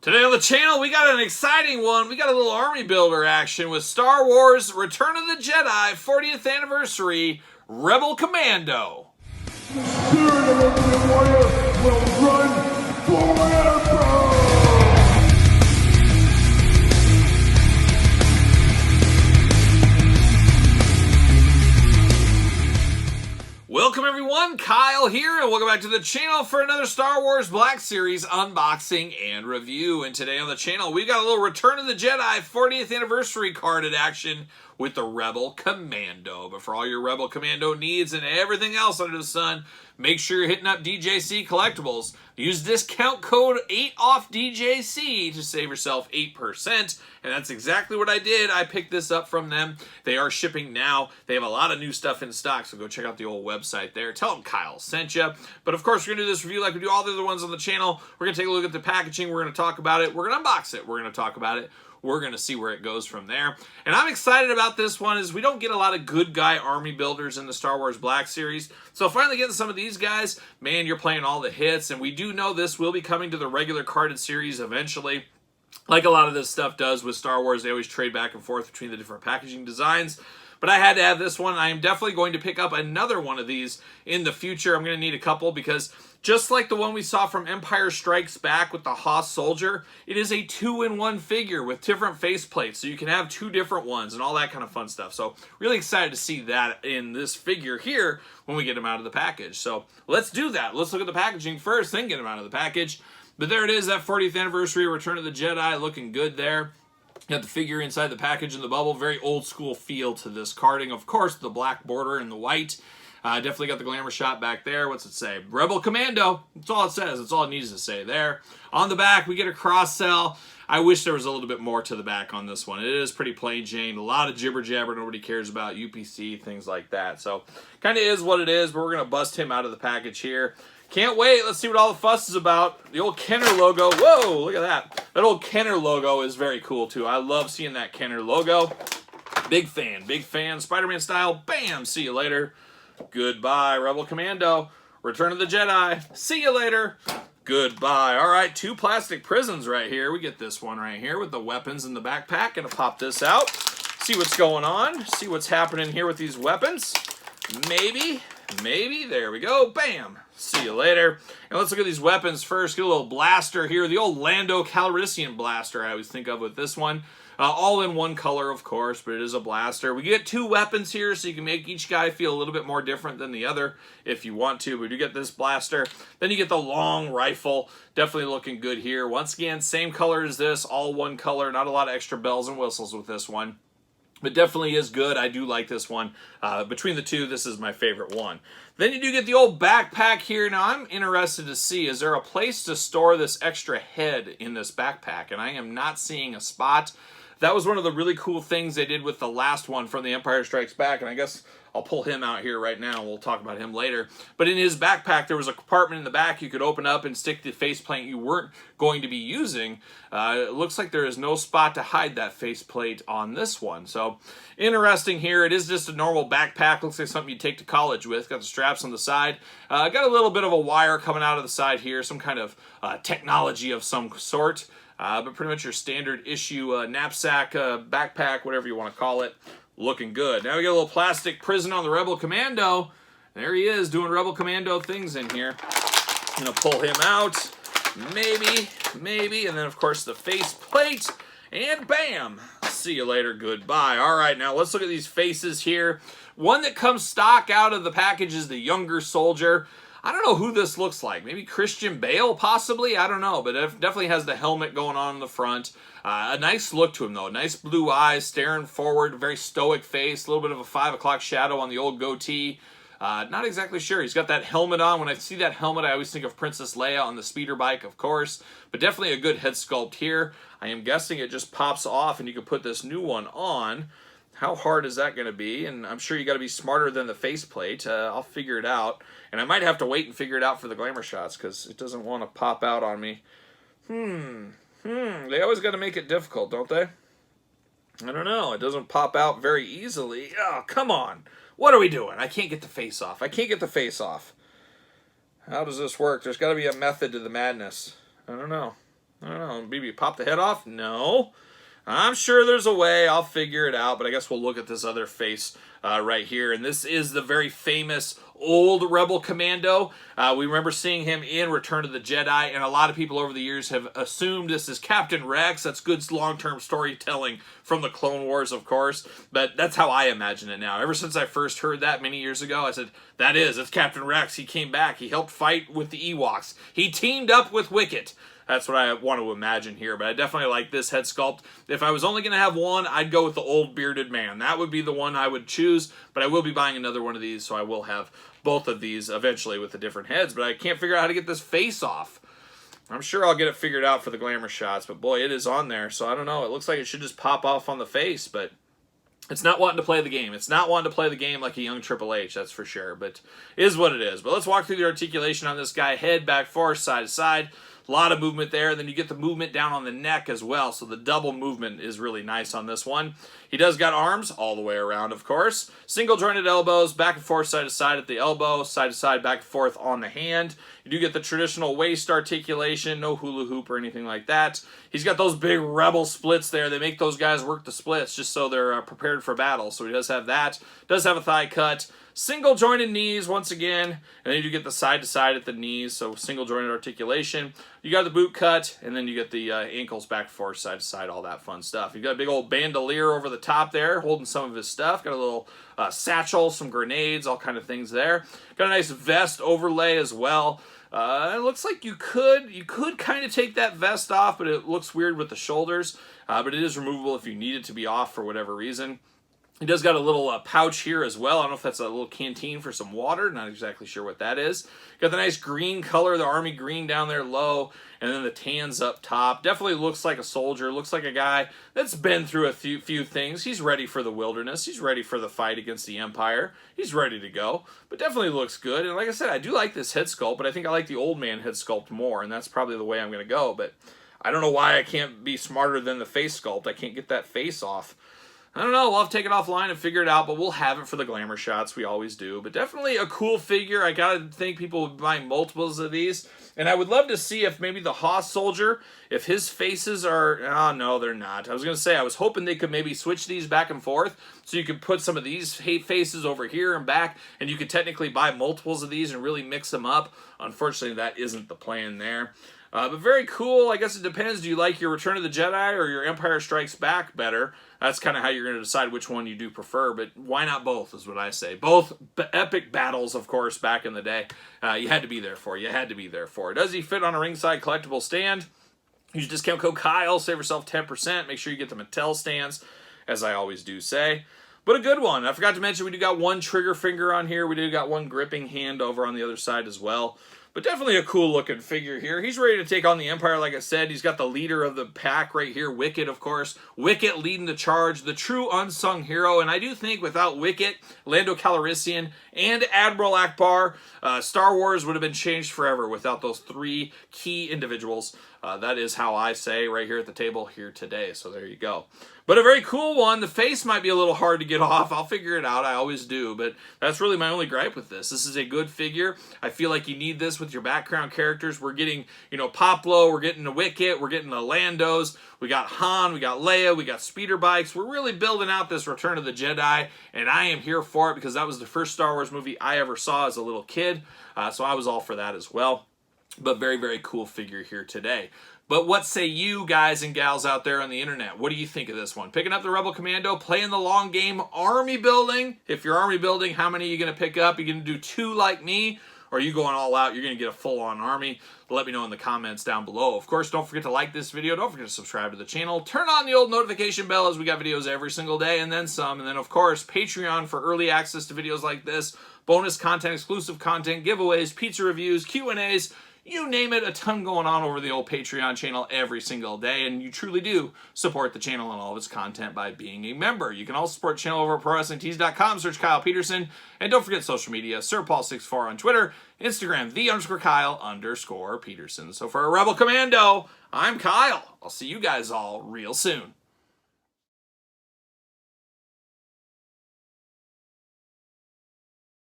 Today on the channel, we got an exciting one. We got a little army builder action with Star Wars Return of the Jedi 40th Anniversary Rebel Commando. The spirit of Ultimate Warrior will run forever! Welcome everyone, Kyle here, and welcome back to the channel for another Star Wars Black Series unboxing and review. And today on the channel, we got a little Return of the Jedi 40th Anniversary carded action with the Rebel Commando. But for all your Rebel Commando needs and everything else under the sun, make sure you're hitting up DJC Collectibles. Use discount code 8OFFDJC to save yourself 8%. And that's exactly what I did. I picked this up from them. They are shipping now. They have a lot of new stuff in stock, so go check out the old website there. Tell them Kyle sent you. But of course, we're going to do this review like we do all the other ones on the channel. We're going to take a look at the packaging. We're going to talk about it. We're going to unbox it. We're going to talk about it. We're going to see where it goes from there. And I'm excited about this one as we don't get a lot of good guy army builders in the Star Wars Black Series. So finally getting some of these guys, man, you're playing all the hits. And we do know this will be coming to the regular carded series eventually. Like a lot of this stuff does with Star Wars, they always trade back and forth between the different packaging designs. But I had to have this one. I am definitely going to pick up another one of these in the future. I'm going to need a couple because just like the one we saw from Empire Strikes Back with the Hoth Soldier, it is a 2-in-1 figure with different face plates. So you can have two different ones and all that kind of fun stuff. So really excited to see that in this figure here when we get them out of the package. So let's do that. Let's look at the packaging first, then get them out of the package. But there it is, that 40th Anniversary Return of the Jedi, looking good there. Got the figure inside the package in the bubble. Very old school feel to this carding. Of course, the black border and the white. Definitely got the glamour shot back there. What's it say? Rebel Commando. That's all it says. That's all it needs to say there. On the back, we get a cross cell. I wish there was a little bit more to the back on this one. It is pretty plain Jane. A lot of jibber jabber nobody cares about. UPC, things like that. So, kind of is what it is, but we're going to bust him out of the package here. Can't wait. Let's see what all the fuss is about. The old Kenner logo. Whoa, look at that. That old Kenner logo is very cool, too. I love seeing that Kenner logo. Big fan, big fan. Spider-Man style. Bam, see you later. Goodbye, Rebel Commando. Return of the Jedi. See you later. Goodbye. All right, two plastic prisons right here. We get this one right here with the weapons in the backpack. Gonna pop this out. See what's going on. See what's happening here with these weapons. Maybe. There we go. Bam. See you later. And let's look at these weapons first. Get a little blaster here. The old Lando Calrissian blaster I always think of with this one. All in one color, of course, but it is a blaster. We get two weapons here, so you can make each guy feel a little bit more different than the other if you want to. We do get this blaster. Then you get the long rifle. Definitely looking good here. Once again, same color as this. All one color. Not a lot of extra bells and whistles with this one. But definitely is good. I do like this one. Between the two, this is my favorite one. Then you do get the old backpack here. Now, I'm interested to see, is there a place to store this extra head in this backpack? And I am not seeing a spot. That was one of the really cool things they did with the last one from the Empire Strikes Back. And I guess I'll pull him out here right now. We'll talk about him later. But in his backpack, there was a compartment in the back you could open up and stick the faceplate you weren't going to be using. It looks like there is no spot to hide that faceplate on this one. So interesting here. It is just a normal backpack. Looks like something you take to college with. Got the straps on the side. Got a little bit of a wire coming out of the side here. Some kind of technology of some sort. But pretty much your standard issue knapsack, backpack, whatever you want to call it. Looking good. Now we got a little plastic prison on the Rebel Commando. There he is doing Rebel Commando things in here. I'm going to pull him out. Maybe. And then, of course, the face plate. And bam. See you later. Goodbye. All right, now let's look at these faces here. One that comes stock out of the package is the younger soldier. I don't know who this looks like. Maybe Christian Bale, possibly? I don't know, but it definitely has the helmet going on in the front. A nice look to him, though. Nice blue eyes, staring forward, very stoic face, a little bit of a 5 o'clock shadow on the old goatee. Not exactly sure. He's got that helmet on. When I see that helmet, I always think of Princess Leia on the speeder bike, of course. But definitely a good head sculpt here. I am guessing it just pops off, and you can put this new one on. How hard is that going to be? And I'm sure you got to be smarter than the faceplate. I'll figure it out. And I might have to wait and figure it out for the glamour shots because it doesn't want to pop out on me. They always got to make it difficult, don't they? I don't know. It doesn't pop out very easily. Oh, come on. What are we doing? I can't get the face off. How does this work? There's got to be a method to the madness. I don't know. I don't know. Maybe pop the head off? No. I'm sure there's a way. I'll figure it out, but I guess we'll look at this other face right here. And this is the very famous old Rebel Commando. We remember seeing him in Return of the Jedi, and a lot of people over the years have assumed this is Captain Rex. That's good long-term storytelling from the Clone Wars, of course, but that's how I imagine it now. Ever since I first heard that many years ago, I said, it's Captain Rex. He came back. He helped fight with the Ewoks. He teamed up with Wicket. That's what I want to imagine here, but I definitely like this head sculpt. If I was only going to have one, I'd go with the old bearded man. That would be the one I would choose, but I will be buying another one of these, so I will have both of these eventually with the different heads, but I can't figure out how to get this face off. I'm sure I'll get it figured out for the glamour shots, but boy, it is on there, so I don't know. It looks like it should just pop off on the face, but it's not wanting to play the game. It's not wanting to play the game like a young Triple H, that's for sure, but it is what it is. But let's walk through the articulation on this guy. Head, back, forth, side to side. A lot of movement there, and then you get the movement down on the neck as well, so the double movement is really nice on this one. He does got arms all the way around, of course. Single jointed elbows, back and forth, side to side at the elbow, side to side, back and forth on the hand. You do get the traditional waist articulation, no hula hoop or anything like that. He's got those big Rebel splits there. They make those guys work the splits just so they're prepared for battle, so he does have that. Does have a thigh cut. Single jointed knees once again, and then you do get the side to side at the knees, so single jointed articulation. You got the boot cut, and then you get the ankles back and forth, side to side, all that fun stuff. You got a big old bandolier over the top there, holding some of his stuff. Got a little satchel, some grenades, all kind of things there. Got a nice vest overlay as well. It looks like you could kind of take that vest off, but it looks weird with the shoulders. But it is removable if you need it to be off for whatever reason. He does got a little pouch here as well. I don't know if that's a little canteen for some water. Not exactly sure what that is. Got the nice green color, the army green down there low, and then the tans up top. Definitely looks like a soldier. Looks like a guy that's been through a few things. He's ready for the wilderness. He's ready for the fight against the Empire. He's ready to go. But definitely looks good. And like I said, I do like this head sculpt, but I think I like the old man head sculpt more, and that's probably the way I'm going to go. But I don't know why I can't be smarter than the face sculpt. I can't get that face off. I don't know, we'll have to take it offline and figure it out, but we'll have it for the glamour shots, we always do. But definitely a cool figure. I gotta think people would buy multiples of these. And I would love to see if maybe the Hoss soldier, if his faces are, oh no, they're not. I was gonna say, I was hoping they could maybe switch these back and forth, so you could put some of these faces over here and back, and you could technically buy multiples of these and really mix them up. Unfortunately, that isn't the plan there. But very cool. I guess it depends. Do you like your Return of the Jedi or your Empire Strikes Back better? That's kind of how you're going to decide which one you do prefer, but why not both is what I say. Both epic battles, of course, back in the day. You had to be there for. You had to be there for. Does he fit on a ringside collectible stand? Use discount code Kyle. Save yourself 10%. Make sure you get the Mattel stands, as I always do say. But a good one. I forgot to mention we do got one trigger finger on here. We do got one gripping hand over on the other side as well. But definitely a cool looking figure here. He's ready to take on the Empire, like I said. He's got the leader of the pack right here, Wicket, of course. Wicket leading the charge, the true unsung hero. And I do think without Wicket, Lando Calrissian, and Admiral Akbar, Star Wars would have been changed forever without those three key individuals. That is how I say right here at the table here today. So there you go. But a very cool one. The face might be a little hard to get off. I'll figure it out. I always do. But that's really my only gripe with this. This is a good figure. I feel like you need this with your background characters. We're getting, Poplo. We're getting the Wicket. We're getting the Landos. We got Han. We got Leia. We got speeder bikes. We're really building out this Return of the Jedi. And I am here for it because that was the first Star Wars movie I ever saw as a little kid. So I was all for that as well. But very, very cool figure here today. But what say you guys and gals out there on the internet? What do you think of this one? Picking up the Rebel Commando, playing the long game, army building. If you're army building, how many are you going to pick up? Are you going to do 2 like me? Or are you going all out? You're going to get a full-on army? Let me know in the comments down below. Of course, don't forget to like this video. Don't forget to subscribe to the channel. Turn on the old notification bell as we got videos every single day and then some. And then, of course, Patreon for early access to videos like this. Bonus content, exclusive content, giveaways, pizza reviews, Q&As. You name it, a ton going on over the old Patreon channel every single day, and you truly do support the channel and all of its content by being a member. You can also support the channel over at ProWrestlingTees.com, search Kyle Peterson, and don't forget social media, SirPaul64 on Twitter, Instagram, _Kyle_Peterson. So for a Rebel Commando, I'm Kyle. I'll see you guys all real soon.